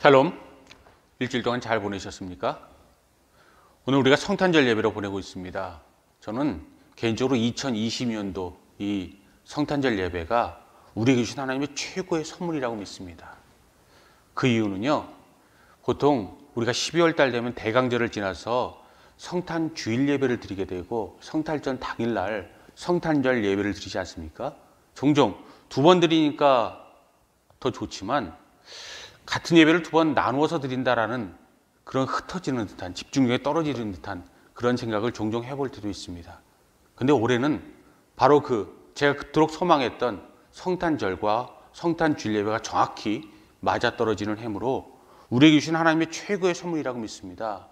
샬롬, 일주일 동안 잘 보내셨습니까? 오늘 우리가 성탄절 예배로 보내고 있습니다. 저는 개인적으로 2020년도 이 성탄절 예배가 우리에게 주신 하나님의 최고의 선물이라고 믿습니다. 그 이유는요, 보통 우리가 12월 달 되면 대강절을 지나서 성탄 주일 예배를 드리게 되고 성탄절 당일날 성탄절 예배를 드리지 않습니까? 종종 두 번 드리니까 더 좋지만 같은 예배를 두 번 나누어서 드린다라는 그런 흩어지는 듯한, 집중력이 떨어지는 듯한 그런 생각을 종종 해볼 때도 있습니다. 근데 올해는 바로 제가 그토록 소망했던 성탄절과 성탄 주일 예배가 정확히 맞아떨어지는 해므로 우리에게 주신 하나님의 최고의 선물이라고 믿습니다.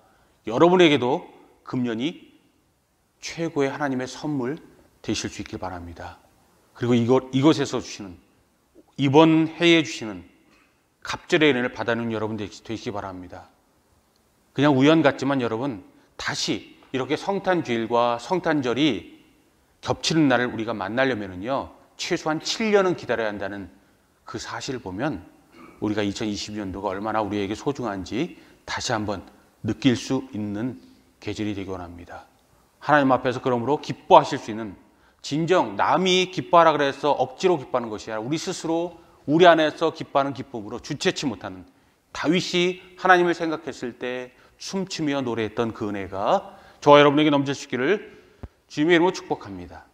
여러분에게도 금년이 최고의 하나님의 선물 되실 수 있길 바랍니다. 그리고 이것에서 주시는, 이번 해에 주시는 갑절의 은혜를 받아는 여러분 되시기 바랍니다. 그냥 우연 같지만 여러분, 다시 이렇게 성탄주일과 성탄절이 겹치는 날을 우리가 만나려면요, 최소한 7년은 기다려야 한다는 그 사실을 보면 우리가 2020년도가 얼마나 우리에게 소중한지 다시 한번 느낄 수 있는 계절이 되기 원합니다. 하나님 앞에서 그러므로 기뻐하실 수 있는, 진정 남이 기뻐하라 그래서 억지로 기뻐하는 것이 아니라 우리 스스로 우리 안에서 기뻐하는 기쁨으로 주체치 못하는, 다윗이 하나님을 생각했을 때 춤추며 노래했던 그 은혜가 저와 여러분에게 넘치시기를 주님의 이름으로 축복합니다.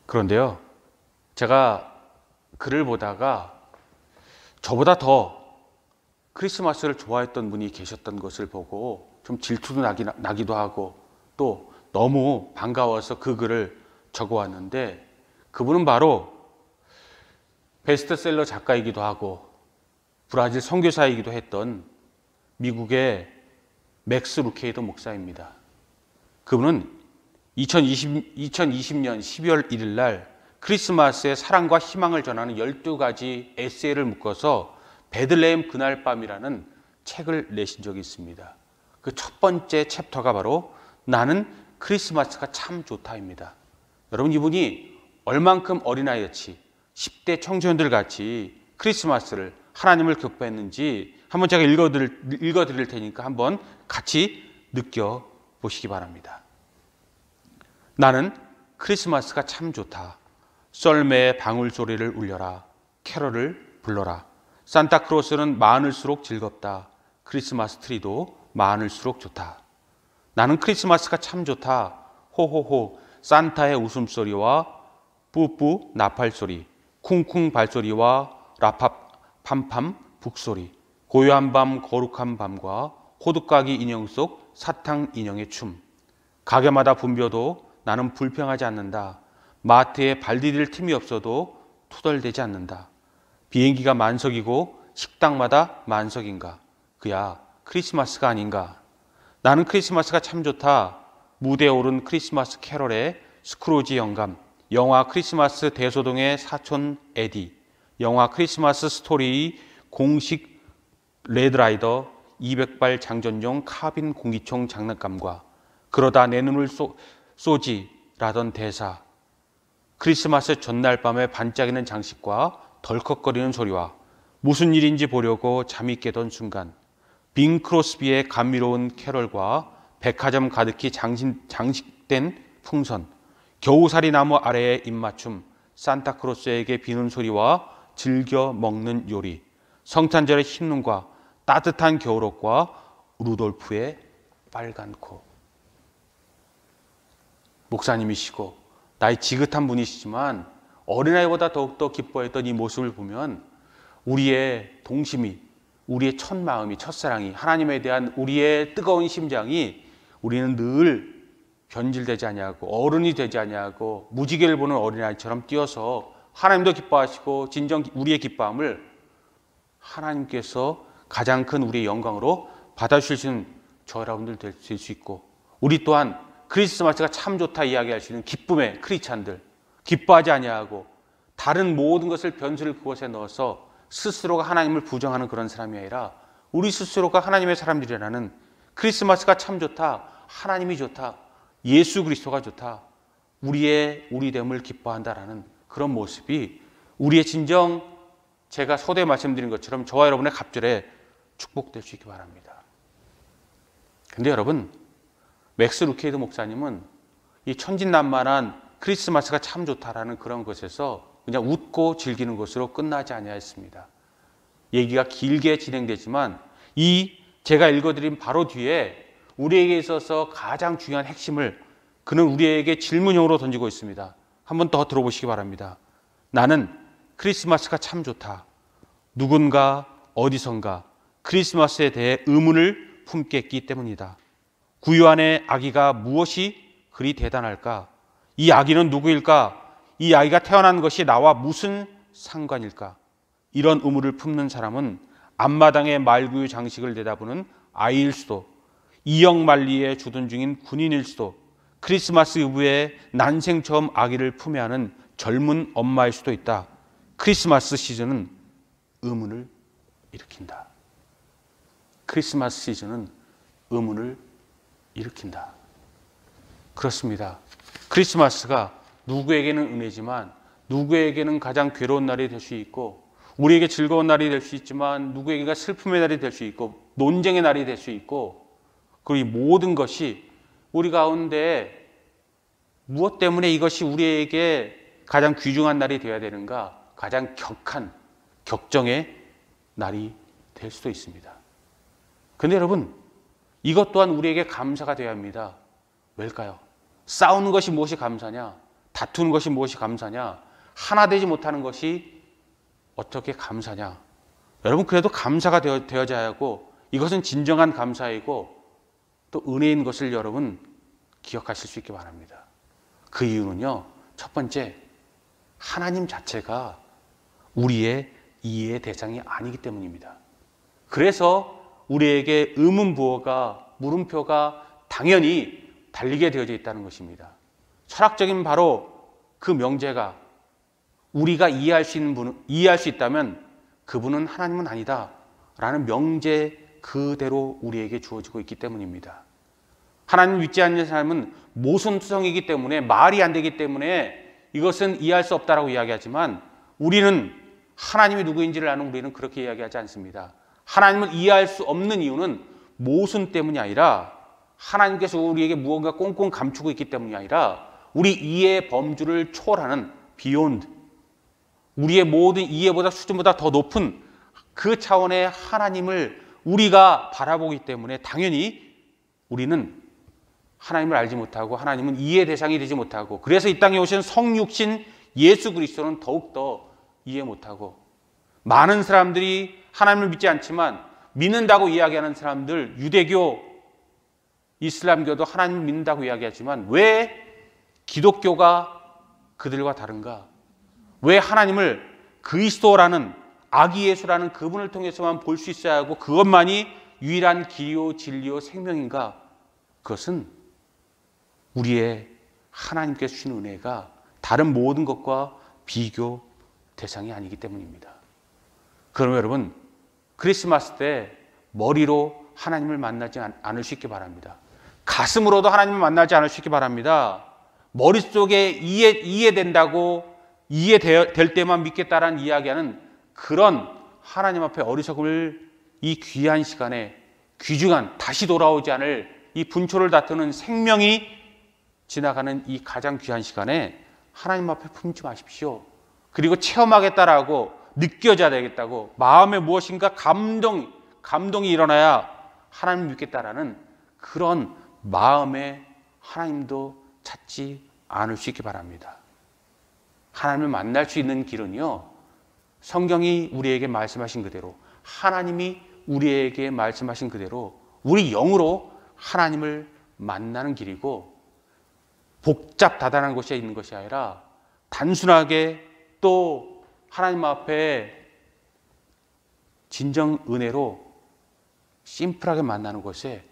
그런데요, 제가 글을 보다가 저보다 더 크리스마스를 좋아했던 분이 계셨던 것을 보고 좀 질투도 나기도 하고 또 너무 반가워서 그 글을 적어왔는데, 그분은 바로 베스트셀러 작가이기도 하고 브라질 선교사이기도 했던 미국의 맥스 루케이더 목사입니다. 그분은 2020년 12월 1일 날 크리스마스의 사랑과 희망을 전하는 12가지 에세이를 묶어서 베들레헴 그날 밤이라는 책을 내신 적이 있습니다. 그 첫 번째 챕터가 바로 나는 크리스마스가 참 좋다입니다. 여러분, 이분이 얼만큼 어린아이같이 10대 청소년들 같이 크리스마스를, 하나님을 기뻐했는지 한번 제가 읽어드릴 테니까 한번 같이 느껴보시기 바랍니다. 나는 크리스마스가 참 좋다. 썰매의 방울소리를 울려라. 캐럴을 불러라. 산타크로스는 많을수록 즐겁다. 크리스마스 트리도 많을수록 좋다. 나는 크리스마스가 참 좋다. 호호호 산타의 웃음소리와 뿌뿌 나팔소리, 쿵쿵 발소리와 라팝 팜팜 북소리, 고요한 밤 거룩한 밤과 호두까기 인형 속 사탕 인형의 춤. 가게마다 붐벼도 나는 불평하지 않는다. 마트에 발 디딜 틈이 없어도 투덜대지 않는다. 비행기가 만석이고 식당마다 만석인가? 그야 크리스마스가 아닌가? 나는 크리스마스가 참 좋다. 무대에 오른 크리스마스 캐럴의 스크루지 영감, 영화 크리스마스 대소동의 사촌 에디, 영화 크리스마스 스토리 공식 레드라이더 200발 장전용 카빈 공기총 장난감과 그러다 내 눈을 쏘지라던 대사, 크리스마스 전날 밤에 반짝이는 장식과 덜컥거리는 소리와 무슨 일인지 보려고 잠이 깨던 순간, 빙 크로스비의 감미로운 캐럴과 백화점 가득히 장식된 풍선, 겨우살이 나무 아래의 입맞춤, 산타크로스에게 비는 소리와 즐겨 먹는 요리, 성탄절의 흰 눈과 따뜻한 겨울옷과 루돌프의 빨간 코. 목사님이시고 나이 지긋한 분이시지만 어린아이보다 더욱더 기뻐했던 이 모습을 보면 우리의 동심이, 우리의 첫 마음이, 첫사랑이, 하나님에 대한 우리의 뜨거운 심장이 우리는 늘 변질되지 아니하고 어른이 되지 아니하고 무지개를 보는 어린아이처럼 뛰어서 하나님도 기뻐하시고 진정 우리의 기뻐함을 하나님께서 가장 큰 우리의 영광으로 받아주시는 저 여러분들 될 수 있고, 우리 또한 크리스마스가 참 좋다 이야기할 수 있는 기쁨의 크리스찬들, 기뻐하지 아니하고 다른 모든 것을 변수를 그것에 넣어서 스스로가 하나님을 부정하는 그런 사람이 아니라 우리 스스로가 하나님의 사람들이라는, 크리스마스가 참 좋다, 하나님이 좋다, 예수 그리스도가 좋다, 우리의 우리됨을 기뻐한다라는 그런 모습이 우리의 진정 제가 서두에 말씀드린 것처럼 저와 여러분의 갑절에 축복될 수 있기 바랍니다. 근데 여러분, 맥스 루케이드 목사님은 이 천진난만한 크리스마스가 참 좋다라는 그런 것에서 그냥 웃고 즐기는 것으로 끝나지 아니하였습니다. 얘기가 길게 진행되지만 이 제가 읽어드린 바로 뒤에 우리에게 있어서 가장 중요한 핵심을 그는 우리에게 질문형으로 던지고 있습니다. 한번 더 들어보시기 바랍니다. 나는 크리스마스가 참 좋다. 누군가 어디선가 크리스마스에 대해 의문을 품게 했기 때문이다. 구유 안의 아기가 무엇이 그리 대단할까? 이 아기는 누구일까? 이 아이가 태어난 것이 나와 무슨 상관일까? 이런 의문을 품는 사람은 앞마당의 말구유 장식을 내다보는 아이일 수도, 이역만리에 주둔 중인 군인일 수도, 크리스마스 이브에 난생 처음 아기를 품에 안은 젊은 엄마일 수도 있다. 크리스마스 시즌은 의문을 일으킨다. 크리스마스 시즌은 의문을 일으킨다. 그렇습니다. 크리스마스가 누구에게는 은혜지만 누구에게는 가장 괴로운 날이 될 수 있고, 우리에게 즐거운 날이 될 수 있지만 누구에게가 슬픔의 날이 될 수 있고, 논쟁의 날이 될 수 있고, 그리고 이 모든 것이 우리 가운데 무엇 때문에 이것이 우리에게 가장 귀중한 날이 되어야 되는가? 가장 격한 격정의 날이 될 수도 있습니다. 그런데 여러분, 이것 또한 우리에게 감사가 되어야 합니다. 왜일까요? 싸우는 것이 무엇이 감사냐? 다투는 것이 무엇이 감사냐? 하나 되지 못하는 것이 어떻게 감사냐? 여러분, 그래도 감사가 되어져야 하고, 이것은 진정한 감사이고 또 은혜인 것을 여러분 기억하실 수 있기 바랍니다. 그 이유는요, 첫 번째, 하나님 자체가 우리의 이해의 대상이 아니기 때문입니다. 그래서 우리에게 의문부호가, 물음표가 당연히 달리게 되어져 있다는 것입니다. 철학적인 바로 그 명제가 우리가 이해할 수 있다면 그분은 하나님은 아니다 라는 명제 그대로 우리에게 주어지고 있기 때문입니다. 하나님 믿지 않는 사람은 모순투성이기 때문에, 말이 안 되기 때문에 이것은 이해할 수 없다라고 이야기하지만, 우리는 하나님이 누구인지를 아는 우리는 그렇게 이야기하지 않습니다. 하나님을 이해할 수 없는 이유는 모순 때문이 아니라, 하나님께서 우리에게 무언가 꽁꽁 감추고 있기 때문이 아니라, 우리 이해의 범주를 초월하는 beyond, 우리의 모든 이해보다 수준보다 더 높은 그 차원의 하나님을 우리가 바라보기 때문에 당연히 우리는 하나님을 알지 못하고, 하나님은 이해 대상이 되지 못하고, 그래서 이 땅에 오신 성육신 예수 그리스도는 더욱더 이해 못하고, 많은 사람들이 하나님을 믿지 않지만 믿는다고 이야기하는 사람들, 유대교, 이슬람교도 하나님을 믿는다고 이야기하지만 왜 기독교가 그들과 다른가? 왜 하나님을 그리스도라는, 아기 예수라는 그분을 통해서만 볼 수 있어야 하고 그것만이 유일한 길이요 진리요 생명인가? 그것은 우리의 하나님께서 주신 은혜가 다른 모든 것과 비교 대상이 아니기 때문입니다. 그럼 여러분, 크리스마스 때 머리로 하나님을 만나지 않을 수 있기 바랍니다. 가슴으로도 하나님을 만나지 않을 수 있기 바랍니다. 머릿속에 이해된다고, 이해될 때만 믿겠다라는 이야기하는 그런 하나님 앞에 어리석음을, 이 귀한 시간에, 귀중한 다시 돌아오지 않을 이 분초를 다투는 생명이 지나가는 이 가장 귀한 시간에 하나님 앞에 품지 마십시오. 그리고 체험하겠다라고, 느껴져야 되겠다고, 마음에 무엇인가 감동이 일어나야 하나님 믿겠다라는 그런 마음에 하나님도 찾지 않을 수 있기 바랍니다. 하나님을 만날 수 있는 길은요, 성경이 우리에게 말씀하신 그대로, 하나님이 우리에게 말씀하신 그대로 우리 영으로 하나님을 만나는 길이고, 복잡다단한 곳에 있는 것이 아니라 단순하게 또 하나님 앞에 진정 은혜로 심플하게 만나는 것에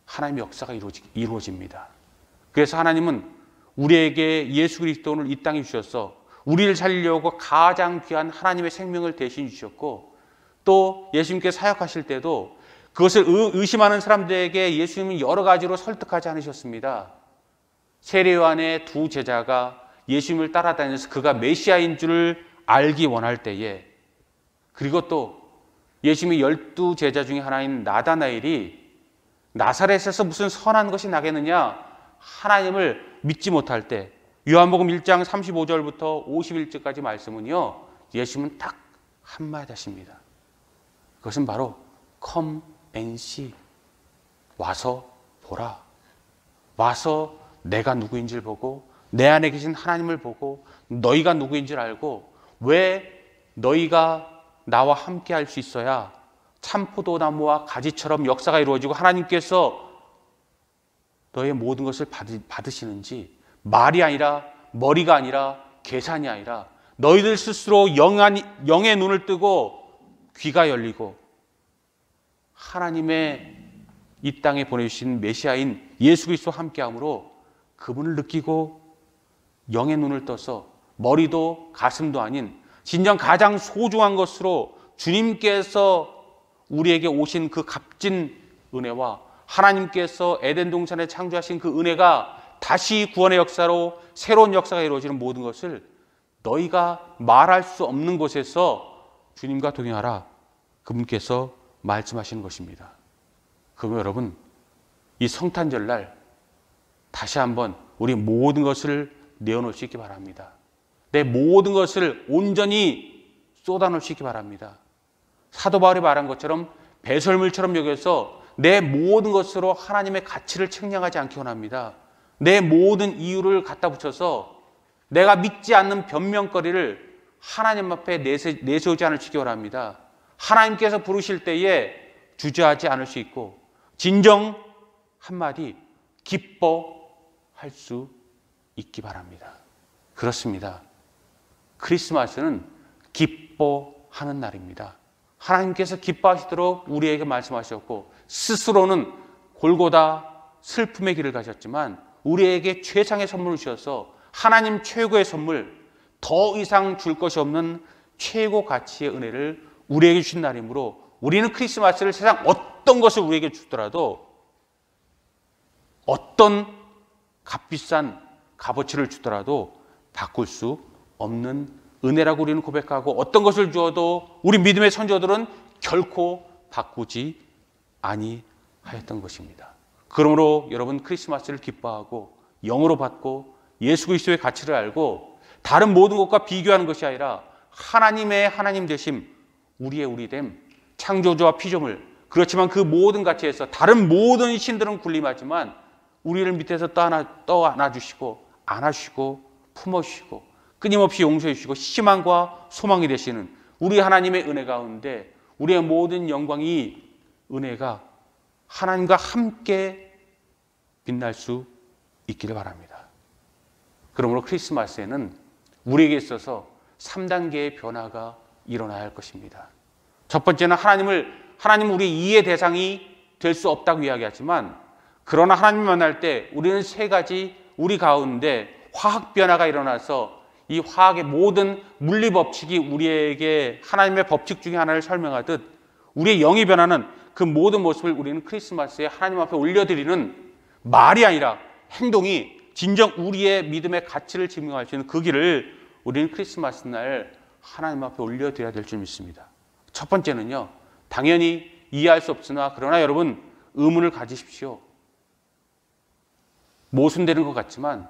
하나님의 역사가 이루어집니다. 그래서 하나님은 우리에게 예수 그리스도를 이 땅에 주셔서 우리를 살리려고 가장 귀한 하나님의 생명을 대신 주셨고, 또 예수님께 사역하실 때도 그것을 의심하는 사람들에게 예수님은 여러 가지로 설득하지 않으셨습니다. 세례 요한의 두 제자가 예수님을 따라다니면서 그가 메시아인 줄을 알기 원할 때에 그리고 또 예수님의 12 제자 중에 하나인 나다나엘이 나사렛에서 무슨 선한 것이 나겠느냐 하나님을 믿지 못할 때 요한복음 1장 35절부터 51절까지 말씀은요, 예수님은 딱 한마디 하십니다. 그것은 바로 Come and see. 와서 보라. 와서 내가 누구인지를 보고 내 안에 계신 하나님을 보고 너희가 누구인지를 알고 왜 너희가 나와 함께 할 수 있어야 참포도나무와 가지처럼 역사가 이루어지고 하나님께서 너의 모든 것을 받으시는지, 말이 아니라 머리가 아니라 계산이 아니라 너희들 스스로 영의 눈을 뜨고 귀가 열리고 하나님의 이 땅에 보내주신 메시아인 예수 그리스도와 함께함으로 그분을 느끼고 영의 눈을 떠서 머리도 가슴도 아닌 진정 가장 소중한 것으로 주님께서 우리에게 오신 그 값진 은혜와 하나님께서 에덴 동산에 창조하신 그 은혜가 다시 구원의 역사로 새로운 역사가 이루어지는 모든 것을 너희가 말할 수 없는 곳에서 주님과 동행하라. 그분께서 말씀하시는 것입니다. 그러면 여러분, 이 성탄절날 다시 한번 우리 모든 것을 내어놓을 수 있기 바랍니다. 내 모든 것을 온전히 쏟아놓을 수 있기 바랍니다. 사도 바울이 말한 것처럼 배설물처럼 여겨서 내 모든 것으로 하나님의 가치를 측량하지 않기 원합니다. 내 모든 이유를 갖다 붙여서 내가 믿지 않는 변명거리를 하나님 앞에 내세우지 않을 수 있기 원합니다. 하나님께서 부르실 때에 주저하지 않을 수 있고 진정 한마디 기뻐할 수 있기 바랍니다. 그렇습니다. 크리스마스는 기뻐하는 날입니다. 하나님께서 기뻐하시도록 우리에게 말씀하셨고 스스로는 골고다 슬픔의 길을 가셨지만 우리에게 최상의 선물을 주셔서 하나님 최고의 선물, 더 이상 줄 것이 없는 최고 가치의 은혜를 우리에게 주신 날이므로 우리는 크리스마스를 세상 어떤 것을 우리에게 주더라도 어떤 값비싼 값어치를 주더라도 바꿀 수 없는 은혜라고 우리는 고백하고 어떤 것을 주어도 우리 믿음의 선조들은 결코 바꾸지 아니하였던 것입니다. 그러므로 여러분 크리스마스를 기뻐하고 영으로 받고 예수 그리스도의 가치를 알고 다른 모든 것과 비교하는 것이 아니라 하나님의 하나님 되심, 우리의 우리됨, 창조주와 피조물, 그렇지만 그 모든 가치에서 다른 모든 신들은 군림하지만 우리를 밑에서 떠 안아주시고 안아주시고 품어주시고 끊임없이 용서해 주시고 희망과 소망이 되시는 우리 하나님의 은혜 가운데 우리의 모든 영광이 은혜가 하나님과 함께 빛날 수 있기를 바랍니다. 그러므로 크리스마스에는 우리에게 있어서 3단계의 변화가 일어나야 할 것입니다. 첫 번째는 하나님은 우리 이해 대상이 될 수 없다고 이야기하지만 그러나 하나님을 만날 때 우리는 세 가지 우리 가운데 화학 변화가 일어나서 이 화학의 모든 물리 법칙이 우리에게 하나님의 법칙 중에 하나를 설명하듯 우리의 영이 변하는 그 모든 모습을 우리는 크리스마스에 하나님 앞에 올려드리는 말이 아니라 행동이 진정 우리의 믿음의 가치를 증명할 수 있는 그 길을 우리는 크리스마스 날 하나님 앞에 올려드려야 될 줄 믿습니다. 첫 번째는요, 당연히 이해할 수 없으나 그러나 여러분 의문을 가지십시오. 모순되는 것 같지만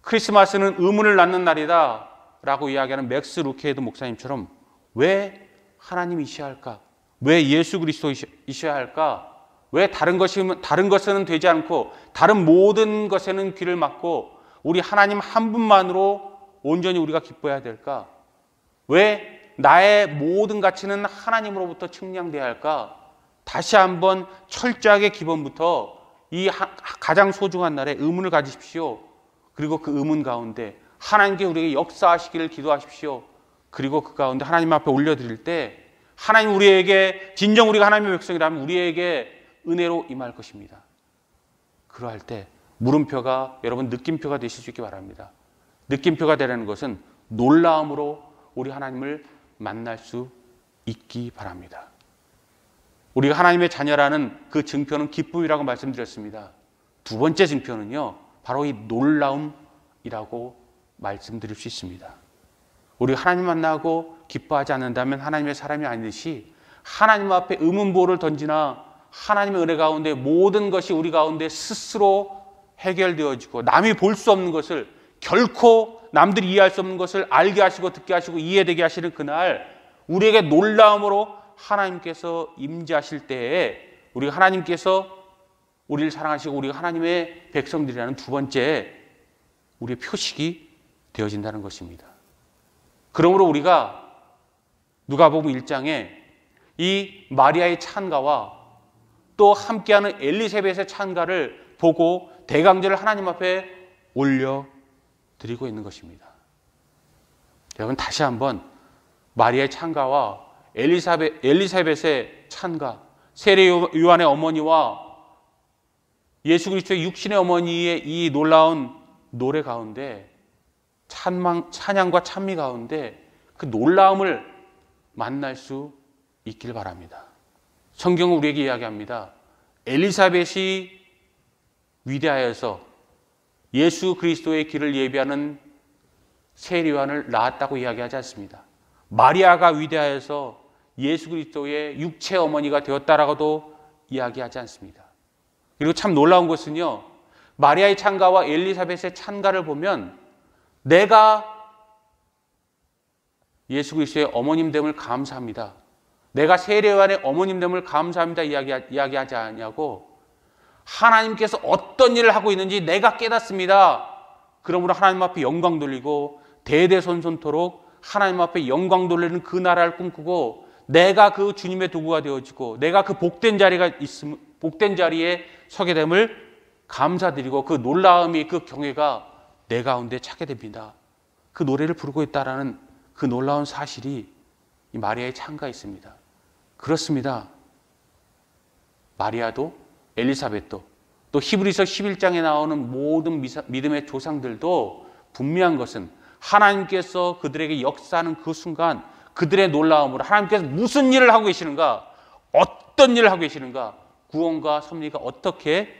크리스마스는 의문을 낳는 날이다 라고 이야기하는 맥스 루케헤드 목사님처럼 왜 하나님이셔야 할까? 왜 예수 그리스도이셔야 할까? 왜 다른 것에는 되지 않고 다른 모든 것에는 귀를 막고 우리 하나님 한 분만으로 온전히 우리가 기뻐해야 될까? 왜 나의 모든 가치는 하나님으로부터 측량돼야 할까? 다시 한번 철저하게 기본부터 이 가장 소중한 날에 의문을 가지십시오. 그리고 그 의문 가운데 하나님께 우리에게 역사하시기를 기도하십시오. 그리고 그 가운데 하나님 앞에 올려드릴 때 하나님 우리에게 진정 우리가 하나님의 백성이라면 우리에게 은혜로 임할 것입니다. 그러할 때 물음표가 여러분 느낌표가 되실 수 있기 바랍니다. 느낌표가 되라는 것은 놀라움으로 우리 하나님을 만날 수 있기 바랍니다. 우리가 하나님의 자녀라는 그 증표는 기쁨이라고 말씀드렸습니다. 두 번째 증표는요, 바로 이 놀라움이라고 말씀드릴 수 있습니다. 우리 하나님 만나고 기뻐하지 않는다면 하나님의 사람이 아니듯이 하나님 앞에 의문부호를 던지나 하나님의 은혜 가운데 모든 것이 우리 가운데 스스로 해결되어지고 남이 볼 수 없는 것을 결코 남들이 이해할 수 없는 것을 알게 하시고 듣게 하시고 이해되게 하시는 그날 우리에게 놀라움으로 하나님께서 임재하실 때에 우리가 하나님께서 우리를 사랑하시고 우리가 하나님의 백성들이라는 두 번째 우리의 표식이 되어진다는 것입니다. 그러므로 우리가 누가복음 1장에 이 마리아의 찬가와 또 함께하는 엘리사벳의 찬가를 보고 대강제를 하나님 앞에 올려드리고 있는 것입니다. 여러분 다시 한번 마리아의 찬가와 엘리사벳의 찬가, 세례 요한의 어머니와 예수 그리스도의 육신의 어머니의 이 놀라운 노래 가운데 찬양과 찬미 가운데 그 놀라움을 만날 수 있길 바랍니다. 성경은 우리에게 이야기합니다. 엘리사벳이 위대하여서 예수 그리스도의 길을 예비하는 세례 요한을 낳았다고 이야기하지 않습니다. 마리아가 위대하여서 예수 그리스도의 육체 어머니가 되었다라고도 이야기하지 않습니다. 그리고 참 놀라운 것은요, 마리아의 찬가와 엘리사벳의 찬가를 보면 내가 예수 그리스도의 어머님됨을 감사합니다. 내가 세례 요한의 어머님됨을 감사합니다. 이야기하지 않냐고 하나님께서 어떤 일을 하고 있는지 내가 깨닫습니다. 그러므로 하나님 앞에 영광 돌리고 대대손손토록 하나님 앞에 영광 돌리는 그 나라를 꿈꾸고 내가 그 주님의 도구가 되어지고 내가 그 복된 자리에 서게 됨을 감사드리고 그 놀라움이 그 경외가 내 가운데 차게 됩니다. 그 노래를 부르고 있다라는 그 놀라운 사실이 이 마리아의 찬가에 있습니다. 그렇습니다. 마리아도 엘리사벳도 또 히브리서 11장에 나오는 모든 믿음의 조상들도 분명한 것은 하나님께서 그들에게 역사하는 그 순간 그들의 놀라움으로 하나님께서 무슨 일을 하고 계시는가, 어떤 일을 하고 계시는가, 구원과 섭리가 어떻게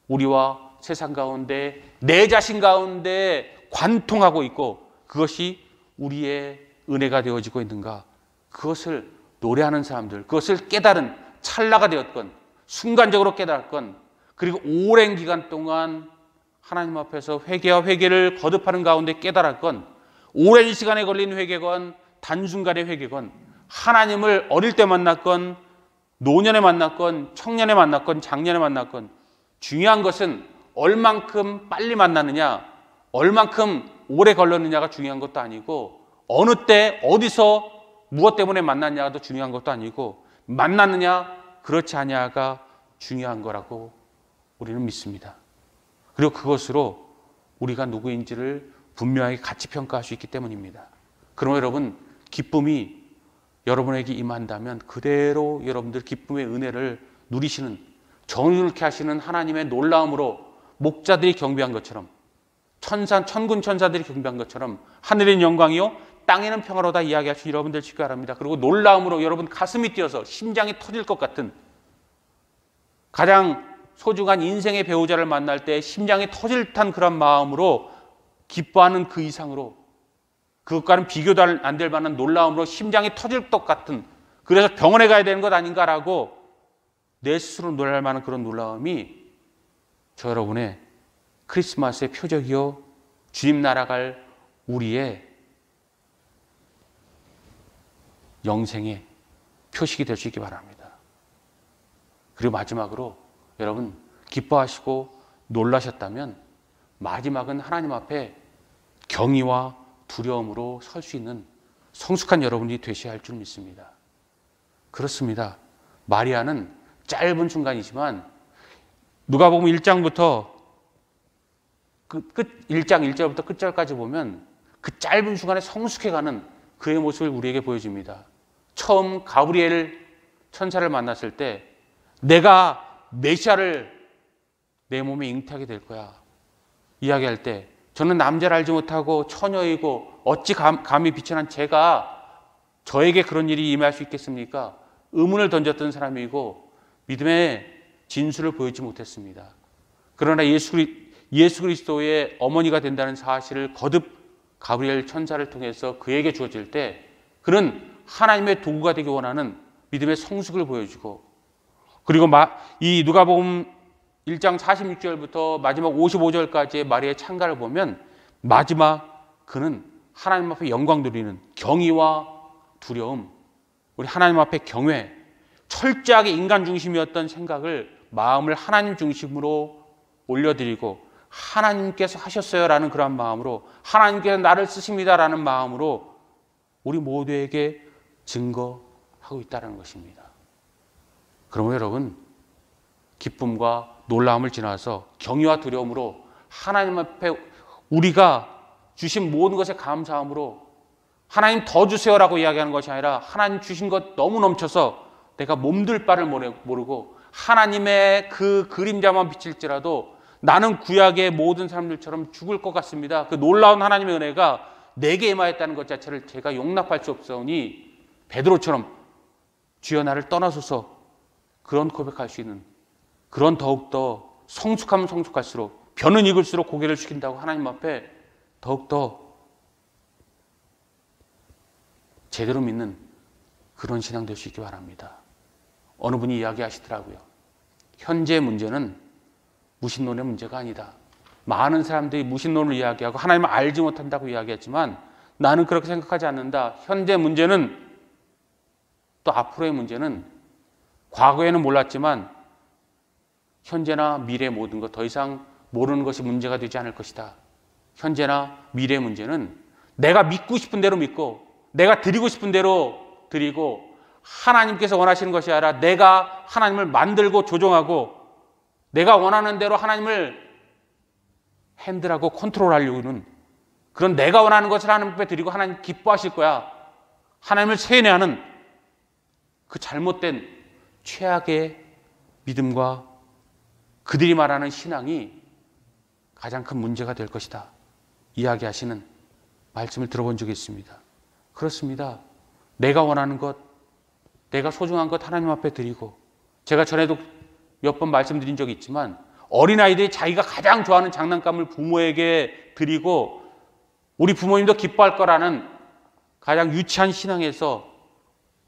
우리와 세상 가운데 내 자신 가운데 관통하고 있고 그것이 우리의 은혜가 되어지고 있는가, 그것을 노래하는 사람들, 그것을 깨달은 찰나가 되었건 순간적으로 깨달았건 그리고 오랜 기간 동안 하나님 앞에서 회개와 회개를 거듭하는 가운데 깨달았건 오랜 시간에 걸린 회개건 단순간의 회개건 하나님을 어릴 때 만났건 노년에 만났건 청년에 만났건 장년에 만났건 중요한 것은 얼만큼 빨리 만났느냐 얼만큼 오래 걸렸느냐가 중요한 것도 아니고 어느 때 어디서 무엇 때문에 만났냐가 더 중요한 것도 아니고 만났느냐 그렇지 않냐가 중요한 거라고 우리는 믿습니다. 그리고 그것으로 우리가 누구인지를 분명하게 가치 평가할 수 있기 때문입니다. 그러면 여러분 기쁨이 여러분에게 임한다면 그대로 여러분들 기쁨의 은혜를 누리시는 정의롭게 하시는 하나님의 놀라움으로 목자들이 경배한 것처럼 천군 천사들이 경배한 것처럼 하늘의 영광이요 땅에는 평화로다 이야기할 수 여러분들 있기 바랍니다. 그리고 놀라움으로 여러분 가슴이 뛰어서 심장이 터질 것 같은 가장 소중한 인생의 배우자를 만날 때 심장이 터질 듯한 그런 마음으로 기뻐하는 그 이상으로 그것과는 비교도 안 될 만한 놀라움으로 심장이 터질 것 같은 그래서 병원에 가야 되는 것 아닌가라고 내 스스로 놀랄 만한 그런 놀라움이 저 여러분의 크리스마스의 표적이요 주님 나라갈 우리의 영생의 표식이 될 수 있기 바랍니다. 그리고 마지막으로 여러분 기뻐하시고 놀라셨다면 마지막은 하나님 앞에 경의와 두려움으로 설 수 있는 성숙한 여러분이 되셔야 할 줄 믿습니다. 그렇습니다. 마리아는 짧은 순간이지만 누가복음 1장부터 1장 1절부터 끝절까지 보면 그 짧은 순간에 성숙해가는 그의 모습을 우리에게 보여줍니다. 처음 가브리엘 천사를 만났을 때 내가 메시아를 내 몸에 잉태하게 될 거야 이야기할 때 저는 남자를 알지 못하고 처녀이고 어찌 감히 비천한 제가 저에게 그런 일이 임할 수 있겠습니까? 의문을 던졌던 사람이고 믿음의 진수를 보이지 못했습니다. 그러나 예수 그리스도의 어머니가 된다는 사실을 거듭 가브리엘 천사를 통해서 그에게 주어질 때 그는 하나님의 도구가 되기 원하는 믿음의 성숙을 보여주고, 그리고 이 누가복음 1장 46절부터 마지막 55절까지의 마리아의 찬가를 보면 마지막 그는 하나님 앞에 영광 드리는 경의와 두려움, 우리 하나님 앞에 경외, 철저하게 인간 중심이었던 생각을 마음을 하나님 중심으로 올려드리고 하나님께서 하셨어요라는 그런 마음으로, 하나님께서 나를 쓰십니다라는 마음으로 우리 모두에게 증거하고 있다는 것입니다. 그러면 여러분, 기쁨과 놀라움을 지나서 경외와 두려움으로 하나님 앞에 우리가 주신 모든 것에 감사함으로, 하나님 더 주세요라고 이야기하는 것이 아니라 하나님 주신 것 너무 넘쳐서 내가 몸둘 바를 모르고 하나님의 그 그림자만 비칠지라도 나는 구약의 모든 사람들처럼 죽을 것 같습니다. 그 놀라운 하나님의 은혜가 내게 임하였다는 것 자체를 제가 용납할 수 없사오니 베드로처럼 주여 나를 떠나소서, 그런 고백할 수 있는, 그런 더욱더 성숙하면 성숙할수록 변은 익을수록 고개를 숙인다고 하나님 앞에 더욱더 제대로 믿는 그런 신앙 될 수 있기 바랍니다. 어느 분이 이야기하시더라고요. 현재 문제는 무신론의 문제가 아니다. 많은 사람들이 무신론을 이야기하고 하나님을 알지 못한다고 이야기했지만 나는 그렇게 생각하지 않는다. 현재 문제는, 또 앞으로의 문제는, 과거에는 몰랐지만 현재나 미래의 모든 것 더 이상 모르는 것이 문제가 되지 않을 것이다. 현재나 미래의 문제는 내가 믿고 싶은 대로 믿고 내가 드리고 싶은 대로 드리고 하나님께서 원하시는 것이 아니라 내가 하나님을 만들고 조종하고 내가 원하는 대로 하나님을 핸들하고 컨트롤하려는 그런 내가 원하는 것을 하나님 앞에 드리고 하나님 기뻐하실 거야, 하나님을 세뇌하는 그 잘못된 최악의 믿음과 그들이 말하는 신앙이 가장 큰 문제가 될 것이다 이야기하시는 말씀을 들어본 적이 있습니다. 그렇습니다. 내가 원하는 것, 내가 소중한 것 하나님 앞에 드리고, 제가 전에도 몇 번 말씀드린 적이 있지만 어린아이들이 자기가 가장 좋아하는 장난감을 부모에게 드리고 우리 부모님도 기뻐할 거라는 가장 유치한 신앙에서,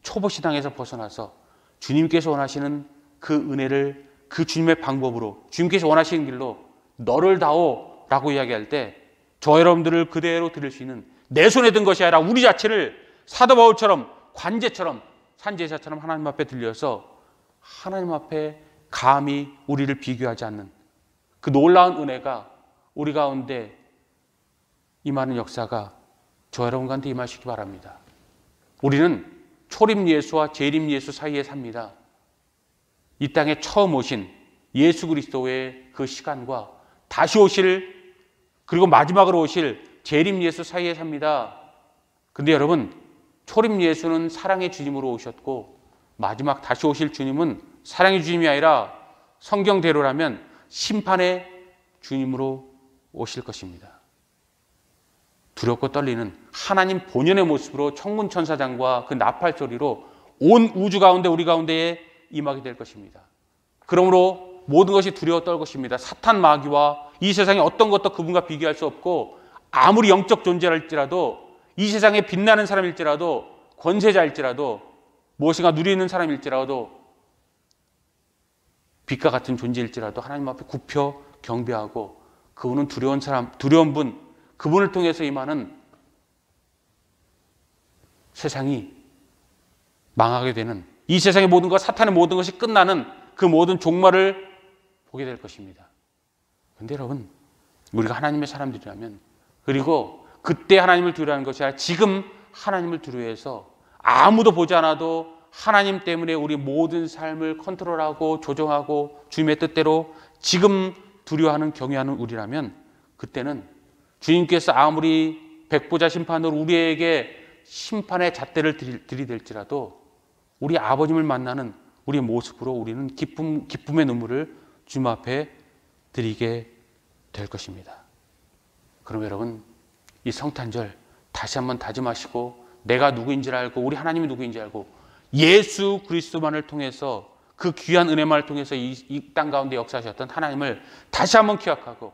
초보 신앙에서 벗어나서 주님께서 원하시는 그 은혜를 그 주님의 방법으로, 주님께서 원하시는 길로 너를 다오 라고 이야기할 때 저 여러분들을 그대로 드릴 수 있는, 내 손에 든 것이 아니라 우리 자체를 사도 바울처럼 관제처럼 산제사처럼 하나님 앞에 들려서 하나님 앞에 감히 우리를 비교하지 않는 그 놀라운 은혜가 우리 가운데 임하는 역사가 저 여러분한테 임하시기 바랍니다. 우리는 초림 예수와 재림 예수 사이에 삽니다. 이 땅에 처음 오신 예수 그리스도의 그 시간과 다시 오실, 그리고 마지막으로 오실 재림 예수 사이에 삽니다. 근데 여러분, 초림 예수는 사랑의 주님으로 오셨고 마지막 다시 오실 주님은 사랑의 주님이 아니라 성경대로라면 심판의 주님으로 오실 것입니다. 두렵고 떨리는 하나님 본연의 모습으로 천군 천사장과 그 나팔 소리로 온 우주 가운데 우리 가운데에 임하게 될 것입니다. 그러므로 모든 것이 두려워 떨 것입니다. 사탄 마귀와 이 세상의 어떤 것도 그분과 비교할 수 없고, 아무리 영적 존재랄지라도, 이 세상에 빛나는 사람일지라도, 권세자일지라도, 무엇인가 누리는 사람일지라도, 빛과 같은 존재일지라도 하나님 앞에 굽혀 경배하고 그분은 두려운 사람, 두려운 분, 그분을 통해서 임하는 세상이 망하게 되는, 이 세상의 모든 것, 사탄의 모든 것이 끝나는 그 모든 종말을 보게 될 것입니다. 그런데 여러분, 우리가 하나님의 사람들이라면, 그리고 그때 하나님을 두려워하는 것이 아니라 지금 하나님을 두려워해서 아무도 보지 않아도 하나님 때문에 우리 모든 삶을 컨트롤하고 조정하고 주님의 뜻대로 지금 두려워하는, 경외하는 우리라면, 그때는 주님께서 아무리 백보자 심판으로 우리에게 심판의 잣대를 들이댈지라도 우리 아버님을 만나는 우리의 모습으로 우리는 기쁨의 눈물을 주님 앞에 드리게 될 것입니다. 그럼 여러분, 이 성탄절 다시 한번 다짐하시고, 내가 누구인지를 알고 우리 하나님이 누구인지 알고 예수 그리스도만을 통해서, 그 귀한 은혜만을 통해서 이 땅 가운데 역사하셨던 하나님을 다시 한번 기억하고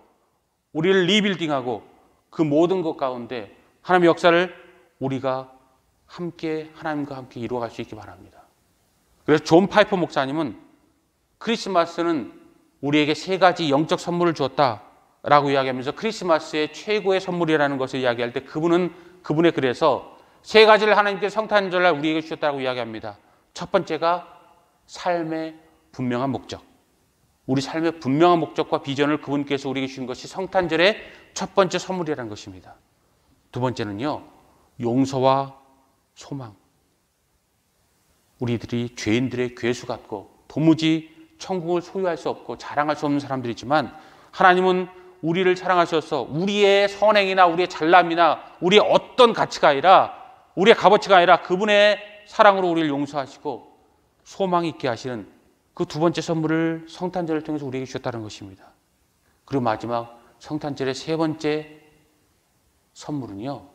우리를 리빌딩하고 그 모든 것 가운데 하나님의 역사를 우리가 함께 하나님과 함께 이루어갈 수 있기 바랍니다. 그래서 존 파이퍼 목사님은 크리스마스는 우리에게 세 가지 영적 선물을 주었다라고 이야기하면서 크리스마스의 최고의 선물이라는 것을 이야기할 때 그분의 글에서 세 가지를 하나님께서 성탄절날 우리에게 주셨다고 이야기합니다. 첫 번째가 삶의 분명한 목적. 우리 삶의 분명한 목적과 비전을 그분께서 우리에게 주신 것이 성탄절의 첫 번째 선물이라는 것입니다. 두 번째는요, 용서와 소망. 우리들이 죄인들의 괴수 같고 도무지 천국을 소유할 수 없고 자랑할 수 없는 사람들이지만 하나님은 우리를 사랑하셔서 우리의 선행이나 우리의 잘남이나 우리의 어떤 가치가 아니라 우리의 값어치가 아니라 그분의 사랑으로 우리를 용서하시고 소망 있게 하시는 그 두 번째 선물을 성탄절을 통해서 우리에게 주셨다는 것입니다. 그리고 마지막 성탄절의 세 번째 선물은요,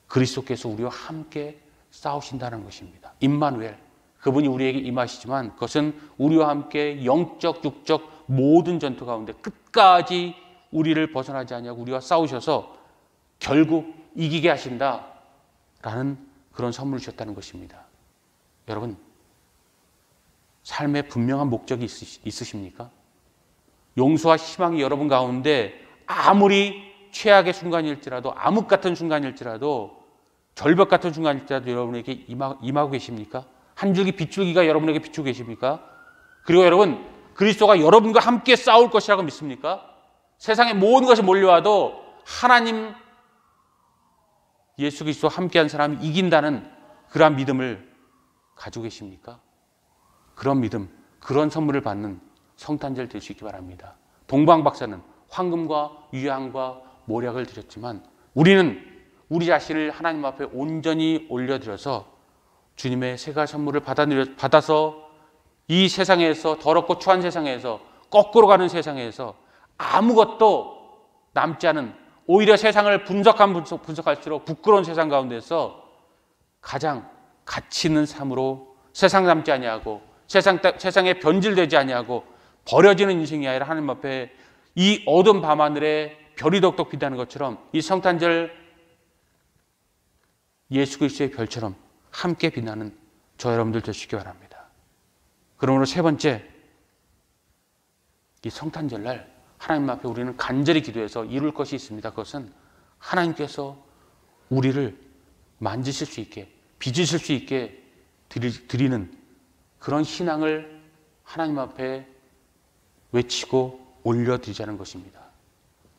그리스도께서 우리와 함께 싸우신다는 것입니다. 임마누엘, 그분이 우리에게 임하시지만 그것은 우리와 함께 영적, 육적 모든 전투 가운데 끝까지 우리를 벗어나지 않냐고 우리와 싸우셔서 결국 이기게 하신다라는 그런 선물을 주셨다는 것입니다. 여러분, 삶에 분명한 목적이 있으십니까? 용서와 희망이 여러분 가운데 아무리 최악의 순간일지라도, 암흑 같은 순간일지라도, 절벽 같은 순간일지라도 여러분에게 임하고 계십니까? 한 줄기 빗줄기가 여러분에게 비추고 계십니까? 그리고 여러분, 그리스도가 여러분과 함께 싸울 것이라고 믿습니까? 세상의 모든 것이 몰려와도 하나님 예수 그리스도와 함께한 사람이 이긴다는 그러한 믿음을 가지고 계십니까? 그런 믿음, 그런 선물을 받는 성탄절 될 수 있기 바랍니다. 동방 박사는 황금과 유향과 모략을 드렸지만 우리는 우리 자신을 하나님 앞에 온전히 올려드려서 주님의 세 가지 선물을 받아서 이 세상에서, 더럽고 추한 세상에서, 거꾸로 가는 세상에서 아무것도 남지 않은, 오히려 세상을 분석할수록 부끄러운 세상 가운데서 가장 가치 있는 삶으로 세상 남지 아니하고 세상에 변질되지 아니하고 버려지는 인생이 아니라 하나님 앞에 이 어두운 밤하늘에 별이 덕덕 빛나는 것처럼 이 성탄절 예수 그리스도의 별처럼 함께 빛나는 저 여러분들 되시기 바랍니다. 그러므로 세 번째, 이 성탄절날 하나님 앞에 우리는 간절히 기도해서 이룰 것이 있습니다. 그것은 하나님께서 우리를 만지실 수 있게, 빚으실 수 있게 드리는 그런 신앙을 하나님 앞에 외치고 올려드리자는 것입니다.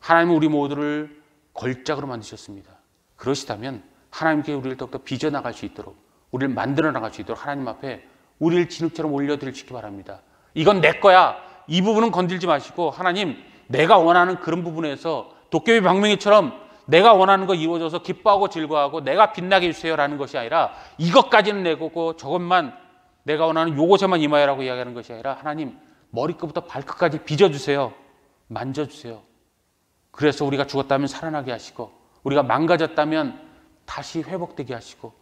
하나님은 우리 모두를 걸작으로 만드셨습니다. 그러시다면 하나님께 우리를 더욱더 빚어나갈 수 있도록, 우리를 만들어 나갈 수 있도록 하나님 앞에 우리를 진흙처럼 올려드리시기 바랍니다. 이건 내 거야, 이 부분은 건들지 마시고 하나님, 내가 원하는 그런 부분에서 도깨비 방맹이처럼 내가 원하는 거 이루어져서 기뻐하고 즐거워하고 내가 빛나게 해주세요라는 것이 아니라 이것까지는 내 거고 저것만 내가 원하는 요것에만 임하여라고 이야기하는 것이 아니라 하나님, 머리끝부터 발끝까지 빚어주세요. 만져주세요. 그래서 우리가 죽었다면 살아나게 하시고, 우리가 망가졌다면 다시 회복되게 하시고,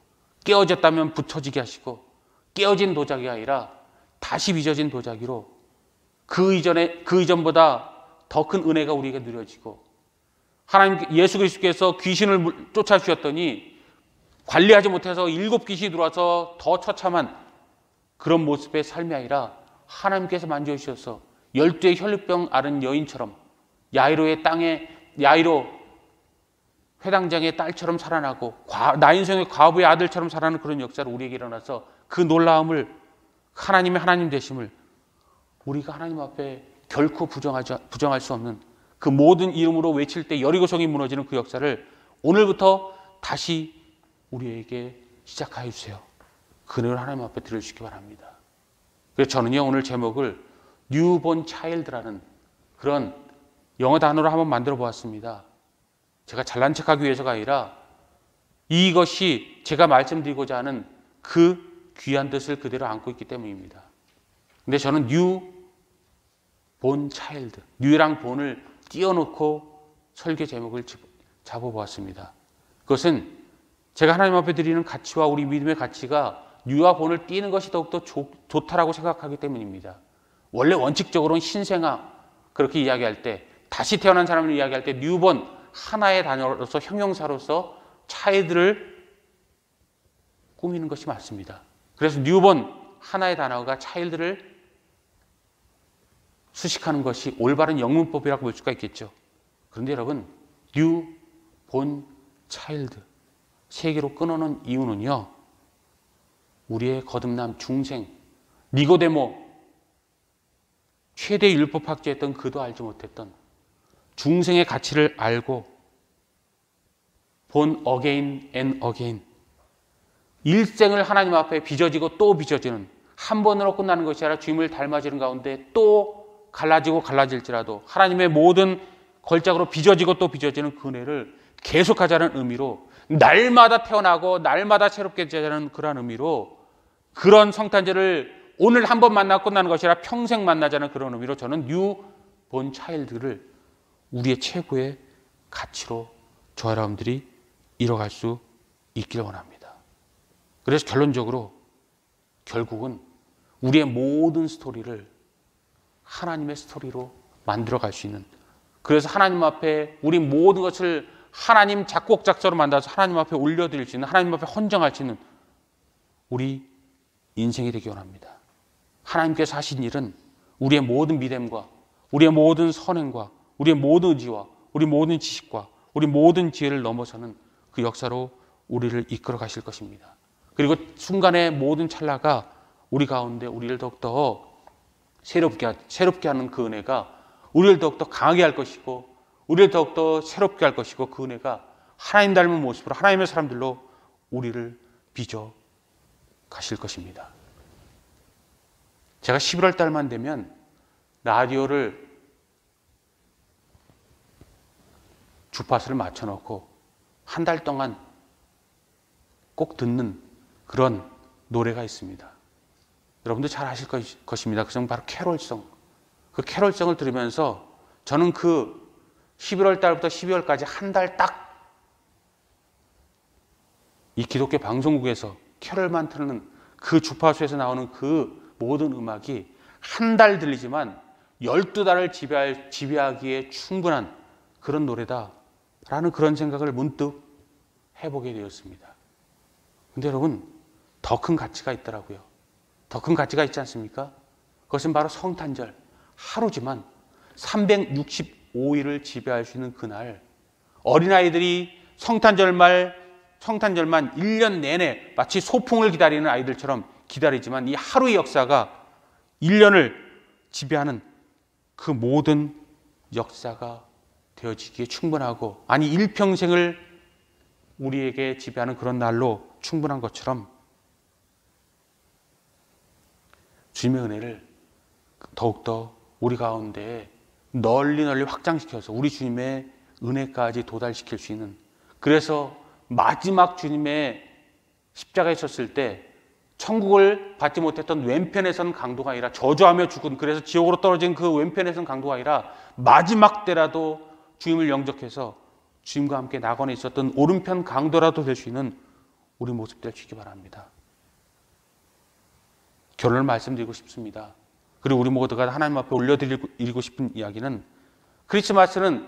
깨어졌다면 붙여지게 하시고, 깨어진 도자기가 아니라 다시 빚어진 도자기로 그 이전보다 더 큰 은혜가 우리에게 누려지고, 하나님 예수 그리스도께서 귀신을 쫓아주셨더니 관리하지 못해서 7 귀신이 들어와서 더 처참한 그런 모습의 삶이 아니라 하나님께서 만져주셔서 12의 혈루병 앓은 여인처럼 야이로 회당장의 딸처럼 살아나고 나인성의 과부의 아들처럼 살아나는 그런 역사를 우리에게 일어나서 그 놀라움을, 하나님의 하나님 되심을 우리가 하나님 앞에 결코 부정할 수 없는 그 모든 이름으로 외칠 때 여리고성이 무너지는 그 역사를 오늘부터 다시 우리에게 시작하여 주세요. 그 은혜를 하나님 앞에 드려주시기 바랍니다. 그래서 저는요, 오늘 제목을 뉴본 차일드라는 그런 영어 단어로 한번 만들어 보았습니다. 제가 잘난 척하기 위해서가 아니라 이것이 제가 말씀드리고자 하는 그 귀한 뜻을 그대로 안고 있기 때문입니다. 근데 저는 뉴본 차일드, 뉴랑 본을 띄워놓고 설계 제목을 잡아보았습니다. 그것은 제가 하나님 앞에 드리는 가치와 우리 믿음의 가치가 뉴와 본을 띄는 것이 더욱더 좋다라고 생각하기 때문입니다. 원래 원칙적으로는 신생아 그렇게 이야기할 때, 다시 태어난 사람을 이야기할 때 뉴본, 하나의 단어로서 형용사로서 차일드를 꾸미는 것이 맞습니다. 그래서 뉴본 하나의 단어가 차일드를 수식하는 것이 올바른 영문법이라고 볼 수가 있겠죠. 그런데 여러분, 뉴본 차일드 세 개로 끊어놓은 이유는요, 우리의 거듭남 중생 니고데모, 최대 율법학자였던 그도 알지 못했던 중생의 가치를 알고 born again and again, 일생을 하나님 앞에 빚어지고 또 빚어지는, 한 번으로 끝나는 것이 아니라 주님을 닮아지는 가운데 또 갈라지고 갈라질지라도 하나님의 모든 걸작으로 빚어지고 또 빚어지는 그 은혜를 계속하자는 의미로, 날마다 태어나고 날마다 새롭게 되자는 그런 의미로, 그런 성탄절을 오늘 한 번 만나고 끝나는 것이 아니라 평생 만나자는 그런 의미로 저는 뉴본 차일드를 우리의 최고의 가치로 저와 여러분들이 이뤄갈 수 있기를 원합니다. 그래서 결론적으로 결국은 우리의 모든 스토리를 하나님의 스토리로 만들어갈 수 있는, 그래서 하나님 앞에 우리 모든 것을 하나님 작곡 작사로 만들어서 하나님 앞에 올려드릴 수 있는, 하나님 앞에 헌정할 수 있는 우리 인생이 되기 원합니다. 하나님께서 하신 일은 우리의 모든 믿음과 우리의 모든 선행과 우리의 모든 의지와 우리 모든 지식과 우리 모든 지혜를 넘어서는 그 역사로 우리를 이끌어 가실 것입니다. 그리고 순간의 모든 찰나가 우리 가운데 우리를 더욱더 새롭게 하는 그 은혜가 우리를 더욱더 강하게 할 것이고, 우리를 더욱더 새롭게 할 것이고, 그 은혜가 하나님 닮은 모습으로 하나님의 사람들로 우리를 빚어 가실 것입니다. 제가 11월 달만 되면 라디오를 주파수를 맞춰놓고 한 달 동안 꼭 듣는 그런 노래가 있습니다. 여러분도 잘 아실 것입니다. 그것은 바로 캐롤송. 그 캐롤송을 들으면서 저는 그 11월 달부터 12월까지 한 달 딱 이 기독교 방송국에서 캐롤만 틀는 그 주파수에서 나오는 그 모든 음악이 한 달 들리지만 12달을 지배하기에 충분한 그런 노래다라는 그런 생각을 문득 해보게 되었습니다. 근데 여러분, 더 큰 가치가 있더라고요. 더 큰 가치가 있지 않습니까? 그것은 바로 성탄절 하루지만 365일을 지배할 수 있는 그날, 어린아이들이 성탄절만 1년 내내 마치 소풍을 기다리는 아이들처럼 기다리지만 이 하루의 역사가 1년을 지배하는 그 모든 역사가 되어지기에 충분하고, 아니 일평생을 우리에게 지배하는 그런 날로 충분한 것처럼 주님의 은혜를 더욱더 우리 가운데 널리 확장시켜서 우리 주님의 은혜까지 도달시킬 수 있는, 그래서 마지막 주님의 십자가에 섰을 때 천국을 받지 못했던 왼편에 선 강도가 아니라, 저주하며 죽은, 그래서 지옥으로 떨어진 그 왼편에 선 강도가 아니라 마지막 때라도 주님을 영접해서 주님과 함께 낙원에 있었던 오른편 강도라도 될 수 있는 우리 모습 되시기 바랍니다. 결론을 말씀드리고 싶습니다. 그리고 우리 모두가 하나님 앞에 올려드리고 싶은 이야기는, 크리스마스는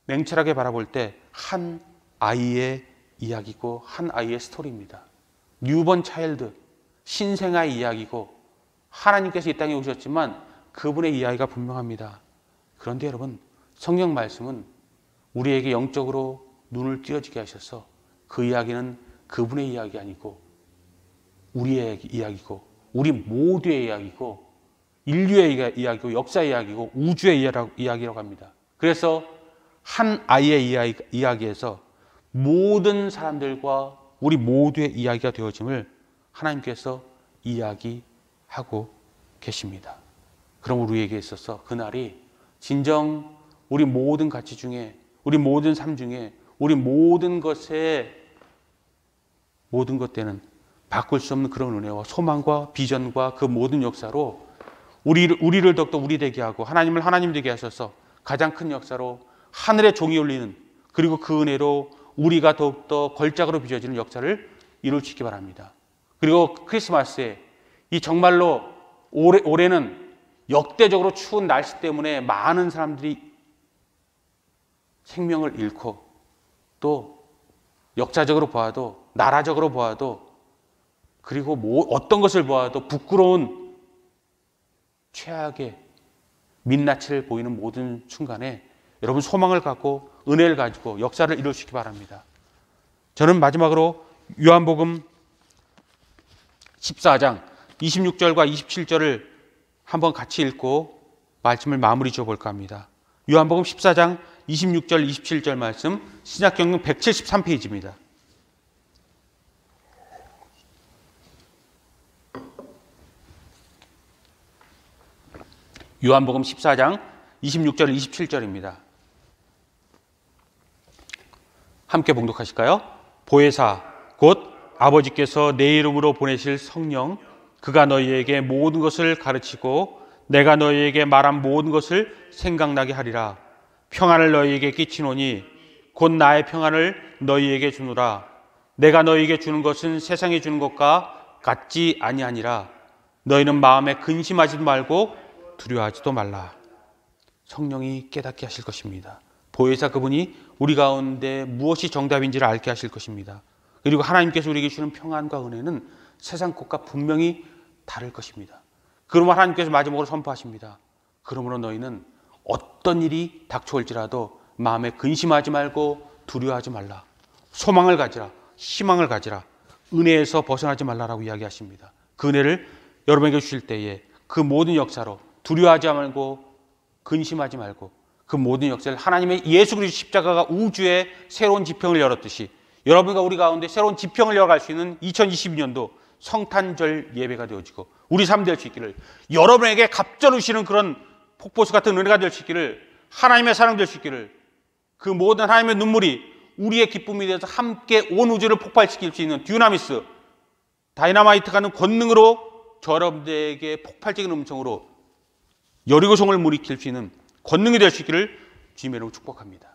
냉철하게 바라볼 때 한 아이의 이야기고 한 아이의 스토리입니다. 뉴본 차일드, 신생아의 이야기고, 하나님께서 이 땅에 오셨지만 그분의 이야기가 분명합니다. 그런데 여러분, 성경 말씀은 우리에게 영적으로 눈을 띄어지게 하셔서 그 이야기는 그분의 이야기 아니고 우리의 이야기고, 우리 모두의 이야기고, 인류의 이야기고, 역사의 이야기고, 우주의 이야기라고 합니다. 그래서 한 아이의 이야기에서 모든 사람들과 우리 모두의 이야기가 되어짐을 하나님께서 이야기하고 계십니다. 그럼 우리에게 있어서 그날이 진정 우리 모든 가치 중에, 우리 모든 삶 중에, 우리 모든 것에, 모든 것 때는 바꿀 수 없는 그런 은혜와 소망과 비전과 그 모든 역사로 우리를 더욱더 우리 되게 하고, 하나님을 하나님 되게 하셔서 가장 큰 역사로 하늘의 종이 울리는, 그리고 그 은혜로 우리가 더욱더 걸작으로 빚어지는 역사를 이룰 수 있기 바랍니다. 그리고 크리스마스에 이 정말로 올해는 역대적으로 추운 날씨 때문에 많은 사람들이 생명을 잃고 또 역사적으로 보아도 나라적으로 보아도 그리고 어떤 것을 보아도 부끄러운 최악의 민낯을 보이는 모든 순간에 여러분 소망을 갖고 은혜를 가지고 역사를 이루시기 바랍니다. 저는 마지막으로 요한복음 14장 26절과 27절을 한번 같이 읽고 말씀을 마무리 지어볼까 합니다. 요한복음 14장 26절 27절 말씀 신약경영 173페이지입니다. 요한복음 14장 26절 27절입니다. 함께 봉독하실까요? 보혜사 곧 아버지께서 내 이름으로 보내실 성령 그가 너희에게 모든 것을 가르치고 내가 너희에게 말한 모든 것을 생각나게 하리라. 평안을 너희에게 끼치노니 곧 나의 평안을 너희에게 주노라. 내가 너희에게 주는 것은 세상에 주는 것과 같지 아니하니라. 너희는 마음에 근심하지도 말고 두려워하지도 말라. 성령이 깨닫게 하실 것입니다. 보혜사 그분이 우리 가운데 무엇이 정답인지를 알게 하실 것입니다. 그리고 하나님께서 우리에게 주는 평안과 은혜는 세상 것과 분명히 다를 것입니다. 그러므로 하나님께서 마지막으로 선포하십니다. 그러므로 너희는 어떤 일이 닥쳐올지라도 마음에 근심하지 말고 두려워하지 말라. 소망을 가지라. 희망을 가지라. 은혜에서 벗어나지 말라라고 이야기하십니다. 그 은혜를 여러분에게 주실 때에 그 모든 역사로 두려워하지 말고 근심하지 말고 그 모든 역사를 하나님의 예수 그리스도 십자가가 우주에 새로운 지평을 열었듯이 여러분과 우리 가운데 새로운 지평을 열어갈 수 있는 2022년도 성탄절 예배가 되어지고 우리 삶 될 수 있기를, 여러분에게 갑절으시는 그런 폭포수 같은 은혜가 될 수 있기를, 하나님의 사랑 될 수 있기를, 그 모든 하나님의 눈물이 우리의 기쁨이 되어서 함께 온 우주를 폭발시킬 수 있는 듀나미스, 다이나마이트 같은 권능으로 여러분들에게 폭발적인 음성으로 여리고성을 물이킬 수 있는 권능이 될 수 있기를 주님의 이름으로 축복합니다.